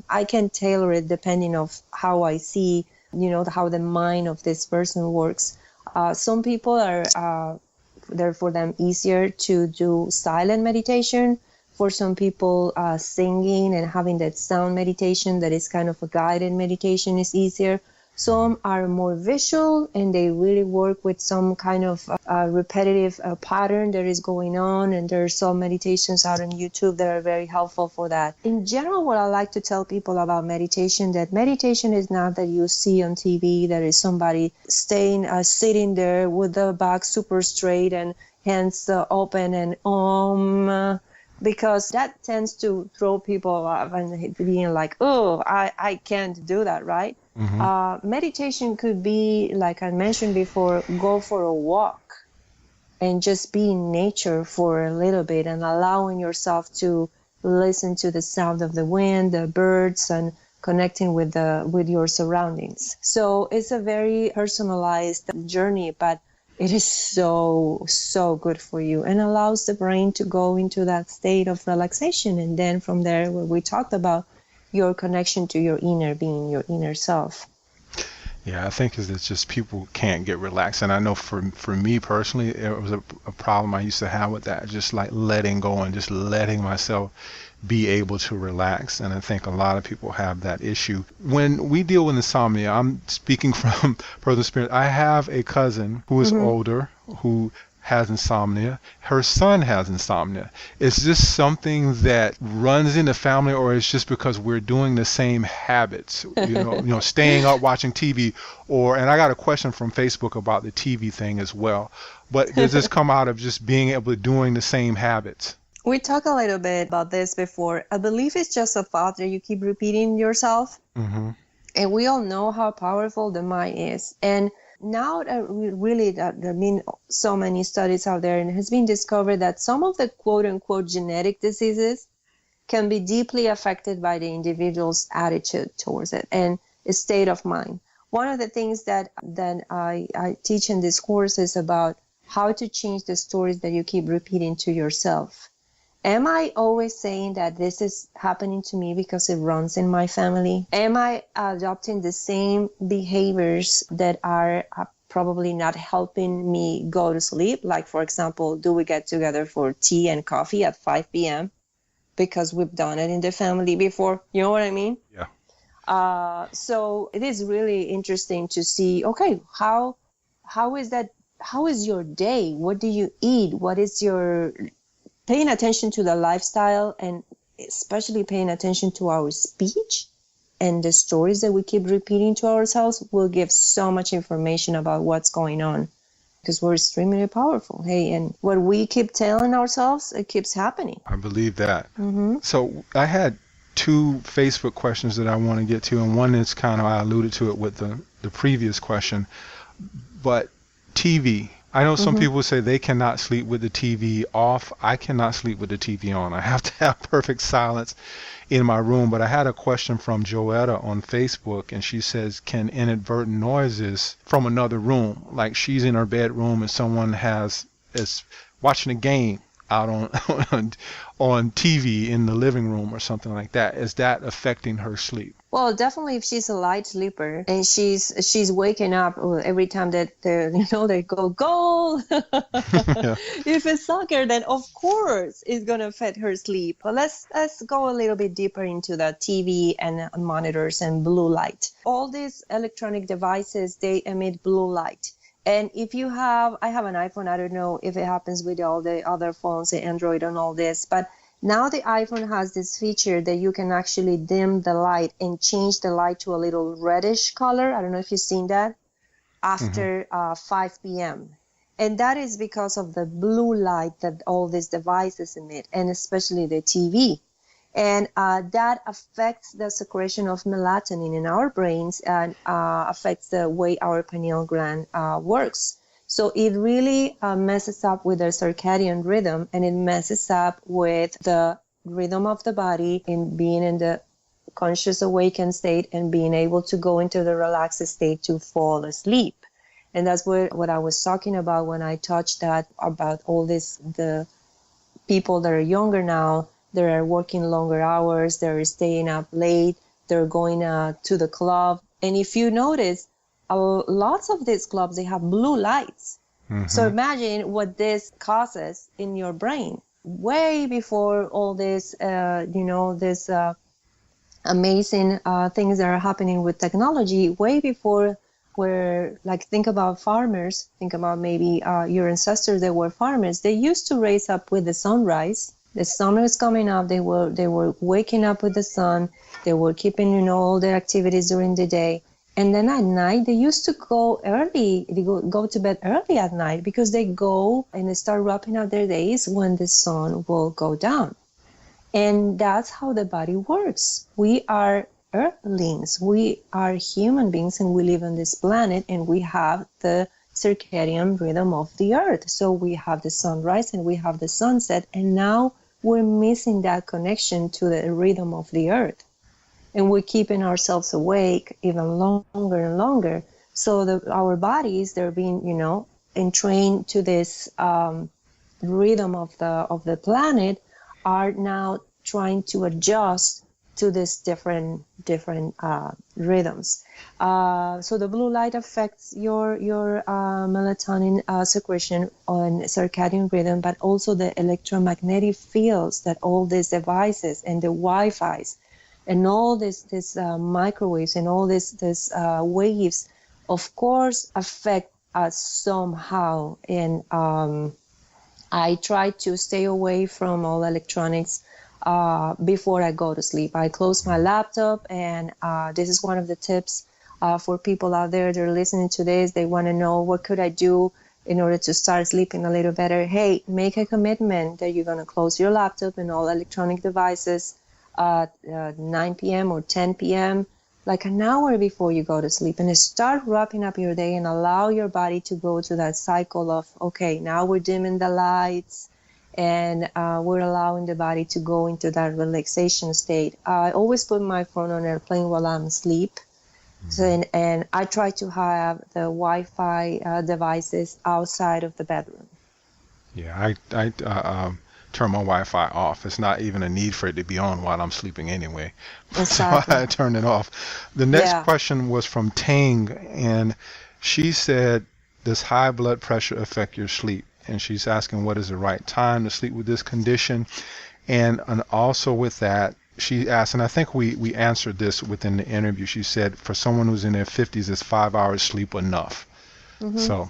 I can tailor it depending of how I see, how the mind of this person works. Some people they're for them easier to do silent meditation. For some people, singing and having that sound meditation that is kind of a guided meditation is easier. Some are more visual, and they really work with some kind of repetitive pattern that is going on, and there are some meditations out on YouTube that are very helpful for that. In general, what I like to tell people about meditation, that meditation is not that you see on TV, that is somebody sitting there with the back super straight and hands open and because that tends to throw people off and being like, oh, I can't do that, right? Meditation could be, like I mentioned before, go for a walk and just be in nature for a little bit and allowing yourself to listen to the sound of the wind, the birds, and connecting with your surroundings. So it's a very personalized journey, but it is so, so good for you and allows the brain to go into that state of relaxation. And then from there, where we talked about your connection to your inner being, your inner self. Yeah, I think it's just people can't get relaxed. And I know for me personally, it was a problem I used to have with that, just like letting go and just letting myself be able to relax. And I think a lot of people have that issue. When we deal with insomnia, I'm speaking from personal experience. I have a cousin who is older, who has insomnia. Her son has insomnia. Is this something that runs in the family, or is just because we're doing the same habits, staying up watching TV? And I got a question from Facebook about the TV thing as well. But does this come out of just being able to doing the same habits? We talked a little bit about this before. I believe it's just a thought that you keep repeating yourself. And we all know how powerful the mind is. And now that there have been so many studies out there, and it has been discovered that some of the quote-unquote genetic diseases can be deeply affected by the individual's attitude towards it and a state of mind. One of the things that I teach in this course is about how to change the stories that you keep repeating to yourself. Am I always saying that this is happening to me because it runs in my family? Am I adopting the same behaviors that are probably not helping me go to sleep? Like, for example, do we get together for tea and coffee at 5 p.m. because we've done it in the family before? You know what I mean? Yeah. So it is really interesting to see, okay, how is that? How is your day? What do you eat? What is your... Paying attention to the lifestyle, and especially paying attention to our speech and the stories that we keep repeating to ourselves will give so much information about what's going on, because we're extremely powerful. Hey, and what we keep telling ourselves, it keeps happening. I believe that. So I had two Facebook questions that I want to get to, and one is kind of, I alluded to it with the previous question, but TV. I know some people say they cannot sleep with the TV off. I cannot sleep with the TV on. I have to have perfect silence in my room. But I had a question from Joetta on Facebook, and she says, can inadvertent noises from another room, like she's in her bedroom and someone is watching a game out on TV in the living room or something like that, is that affecting her sleep? Well, definitely if she's a light sleeper and she's waking up every time that they go goal. If it's soccer, then of course it's gonna affect her sleep. But let's go a little bit deeper into the TV and monitors and blue light. All these electronic devices, they emit blue light. And I have an iPhone, I don't know if it happens with all the other phones, the Android and all this, but now the iPhone has this feature that you can actually dim the light and change the light to a little reddish color. I don't know if you've seen that after 5 p.m. And that is because of the blue light that all these devices emit, and especially the TV. And that affects the secretion of melatonin in our brains and affects the way our pineal gland works. So it really messes up with the circadian rhythm, and it messes up with the rhythm of the body in being in the conscious awakened state and being able to go into the relaxed state to fall asleep. And that's what I was talking about when I touched that about all this, the people that are younger now, they are working longer hours, they're staying up late, they're going to the club. And if you notice, lots of these clubs, they have blue lights. So imagine what this causes in your brain. Way before all this, this amazing things that are happening with technology, way before where, like, think about farmers, think about maybe your ancestors that were farmers. They used to raise up with the sunrise. The sun was coming up. They were waking up with the sun. They were keeping, all their activities during the day. And then at night, they used to go early. They go to bed early at night because they go and they start wrapping up their days when the sun will go down. And that's how the body works. We are earthlings. We are human beings, and we live on this planet, and we have the circadian rhythm of the earth. So we have the sunrise and we have the sunset, and now we're missing that connection to the rhythm of the earth. And we're keeping ourselves awake even longer and longer. So our bodies, they're being, entrained to this rhythm of the planet, are now trying to adjust to this different rhythms. So the blue light affects your melatonin secretion on circadian rhythm, but also the electromagnetic fields that all these devices and the Wi-Fi's and all this microwaves and all this waves, of course, affect us somehow. And I try to stay away from all electronics before I go to sleep. I close my laptop, and this is one of the tips for people out there that are listening to this. They want to know, what could I do in order to start sleeping a little better? Hey, make a commitment that you're going to close your laptop and all electronic devices at 9 p.m. or 10 p.m., like an hour before you go to sleep, and start wrapping up your day and allow your body to go to that cycle of, okay, now we're dimming the lights, and we're allowing the body to go into that relaxation state. I always put my phone on airplane while I'm asleep. So, and I try to have the Wi-Fi devices outside of the bedroom. Yeah, I turn my Wi-Fi off. It's not even a need for it to be on while I'm sleeping anyway. Exactly. So I turn it off. The next question was from Tang, and she said, does high blood pressure affect your sleep? And she's asking, what is the right time to sleep with this condition? And also with that, she asked, and I think we answered this within the interview. She said, for someone who's in their 50s, is 5 hours sleep enough? So.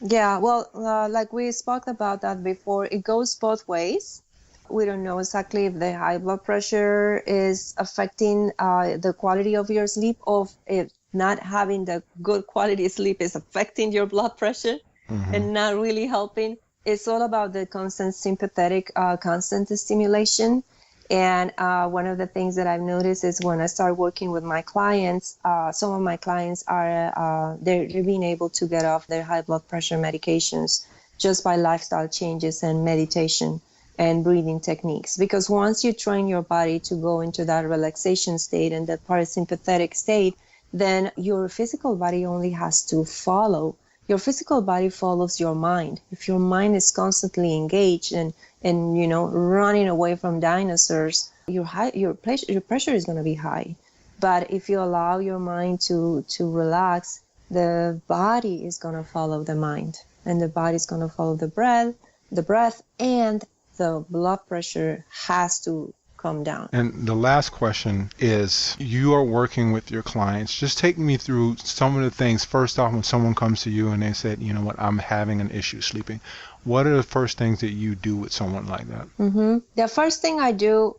Yeah, well, like we spoke about that before, it goes both ways. We don't know exactly if the high blood pressure is affecting the quality of your sleep, or if not having the good quality sleep is affecting your blood pressure and not really helping. It's all about the constant sympathetic, constant stimulation. And one of the things that I've noticed is when I start working with my clients, some of my clients are they're being able to get off their high blood pressure medications just by lifestyle changes and meditation and breathing techniques. Because once you train your body to go into that relaxation state and that parasympathetic state, then your physical body only has to follow. Your physical body follows your mind. If your mind is constantly engaged and running away from dinosaurs, your pressure is going to be high. But if you allow your mind to relax, the body is going to follow the mind, and the body is going to follow the breath, and the blood pressure has to come down. And the last question is, you are working with your clients. Just take me through some of the things. First off, when someone comes to you and they said, you know what, I'm having an issue sleeping, what are the first things that you do with someone like that? Mm-hmm. The first thing I do,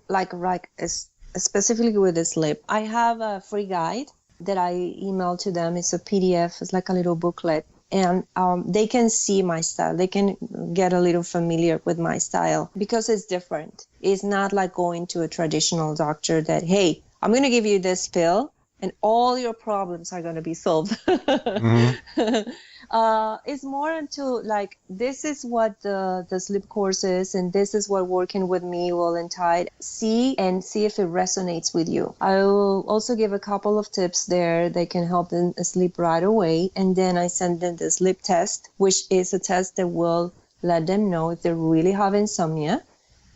is specifically with the sleep, I have a free guide that I email to them. It's a PDF. It's like a little booklet. And they can see my style. They can get a little familiar with my style because it's different. It's not like going to a traditional doctor that, hey, I'm going to give you this pill and all your problems are going to be solved. Mm-hmm. It's more into like, this is what the sleep course is, and this is what working with me will entitle. See if it resonates with you. I will also give a couple of tips there that can help them sleep right away. And then I send them the sleep test, which is a test that will let them know if they really have insomnia.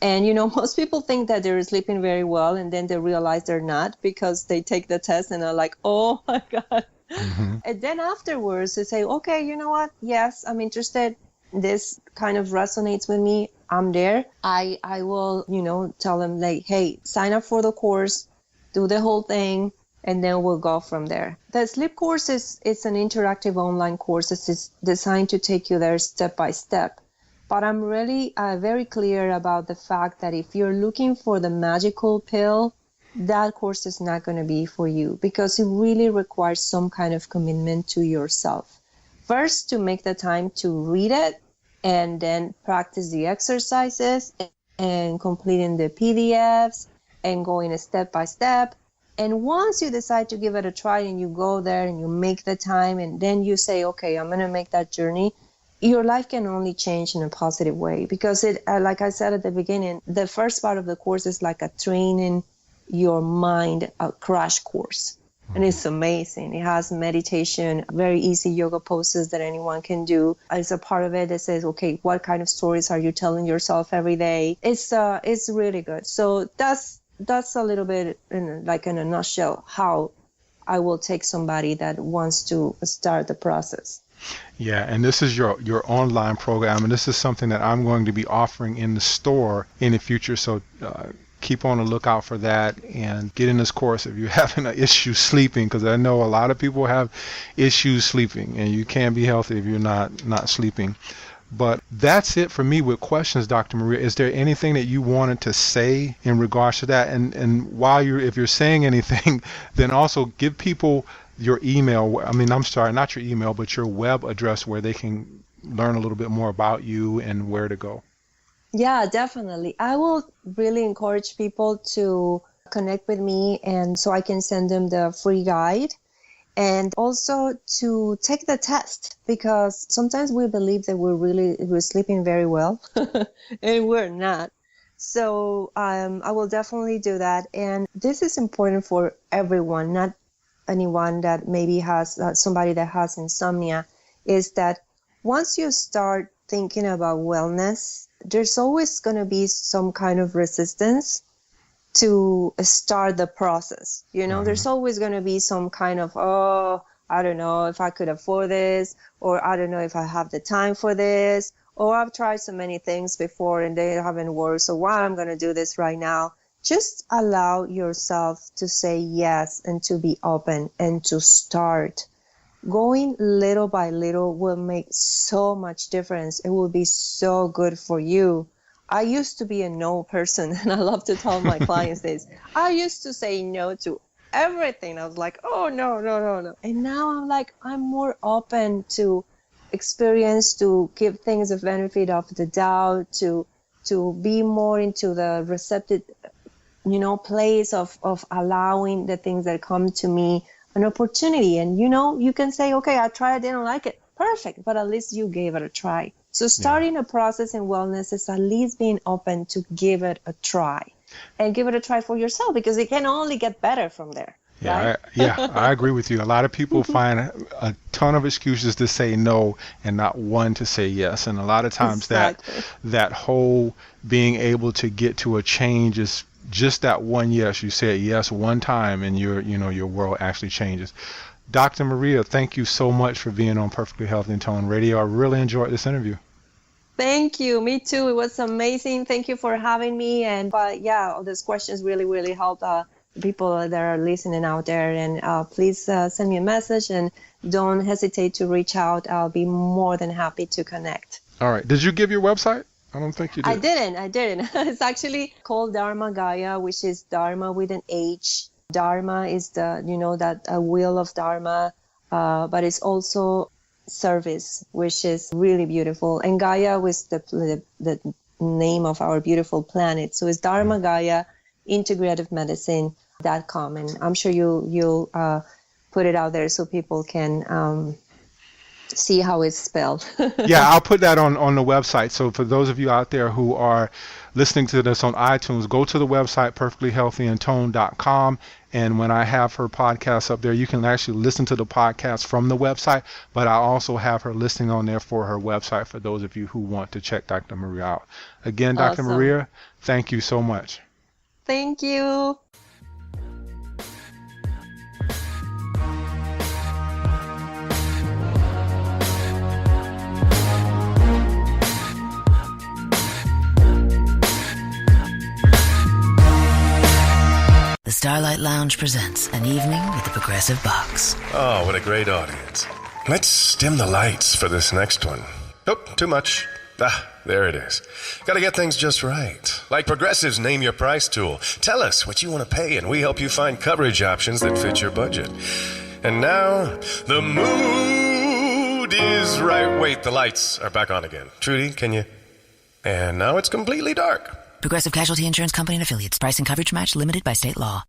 And, most people think that they're sleeping very well, and then they realize they're not because they take the test and are like, oh my God. Mm-hmm. And then afterwards they say, okay, you know what? Yes, I'm interested. This kind of resonates with me. I'm there. I will, tell them like, hey, sign up for the course, do the whole thing, and then we'll go from there. The sleep course it's an interactive online course. It's designed to take you there step by step. But I'm really very clear about the fact that if you're looking for the magical pill, that course is not going to be for you because it really requires some kind of commitment to yourself. First, to make the time to read it and then practice the exercises and completing the PDFs and going step by step. And once you decide to give it a try and you go there and you make the time and then you say, okay, I'm going to make that journey, your life can only change in a positive way because it, like I said at the beginning, the first part of the course is like a training your mind a crash course. And it's amazing. It has meditation, very easy yoga poses that anyone can do. It's a part of it that says, okay, what kind of stories are you telling yourself every day? It's really good. So that's a little bit in a nutshell how I will take somebody that wants to start the process. Yeah, and this is your online program, and this is something that I'm going to be offering in the store in the future. So keep on the lookout for that and get in this course if you're having an issue sleeping, because I know a lot of people have issues sleeping, and you can't be healthy if you're not sleeping. But that's it for me with questions, Dr. Maria. Is there anything that you wanted to say in regards to that? And while if you're saying anything, then also give people your email. I'm sorry, not your email, but your web address where they can learn a little bit more about you and where to go. Yeah, definitely. I will really encourage people to connect with me, and so I can send them the free guide, and also to take the test, because sometimes we believe that we're sleeping very well and we're not. So I will definitely do that. And this is important for everyone, not anyone that maybe has somebody that has insomnia, is that once you start thinking about wellness, there's always going to be some kind of resistance to start the process. Mm-hmm. There's always going to be some kind of, oh, I don't know if I could afford this, or I don't know if I have the time for this, or I've tried so many things before and they haven't worked, so why I'm going to do this right now. Just allow yourself to say yes and to be open and to start. Going little by little will make so much difference. It will be so good for you. I used to be a no person, and I love to tell my clients this. I used to say no to everything. I was like, oh, no. And now I'm like, I'm more open to experience, to give things a benefit of the doubt, to be more into the place of allowing the things that come to me an opportunity. And, you can say, okay, I tried, I didn't like it. Perfect. But at least you gave it a try. So starting a process in wellness is at least being open to give it a try, and give it a try for yourself, because it can only get better from there. Yeah, right? I agree with you. A lot of people find a ton of excuses to say no and not one to say yes. And a lot of times that whole being able to get to a change is just that one yes. You said yes one time and your world actually changes. Dr. Maria, thank you so much for being on Perfectly Healthy in Tone Radio. I really enjoyed this interview. Thank you. Me too. It was amazing. Thank you for having me. And all these questions really, really helped people that are listening out there. And please send me a message, and don't hesitate to reach out. I'll be more than happy to connect. All right. Did you give your website? I don't think you did. I didn't. It's actually called Dharma Gaia, which is Dharma with an H. Dharma is the, that wheel of Dharma, but it's also service, which is really beautiful. And Gaia was the name of our beautiful planet. So it's Dharma Gaia, Integrative Medicine.com. And I'm sure you'll put it out there so people can see how it's spelled. Yeah, I'll put that on the website. So for those of you out there who are listening to this on iTunes, go to the website perfectlyhealthyintone.com, and when I have her podcast up there, you can actually listen to the podcast from the website, but I also have her listing on there for her website for those of you who want to check Dr. Maria out. Again, Dr. Awesome. Maria, thank you so much. Thank you. The Starlight Lounge presents An Evening with the Progressive Box. Oh, what a great audience. Let's dim the lights for this next one. Nope, too much. There it is. Gotta get things just right. Like Progressive's Name Your Price tool. Tell us what you want to pay, and we help you find coverage options that fit your budget. And now, the mood is right. Wait, the lights are back on again. Trudy, can you? And now it's completely dark. Progressive Casualty Insurance Company and Affiliates. Price and coverage match limited by state law.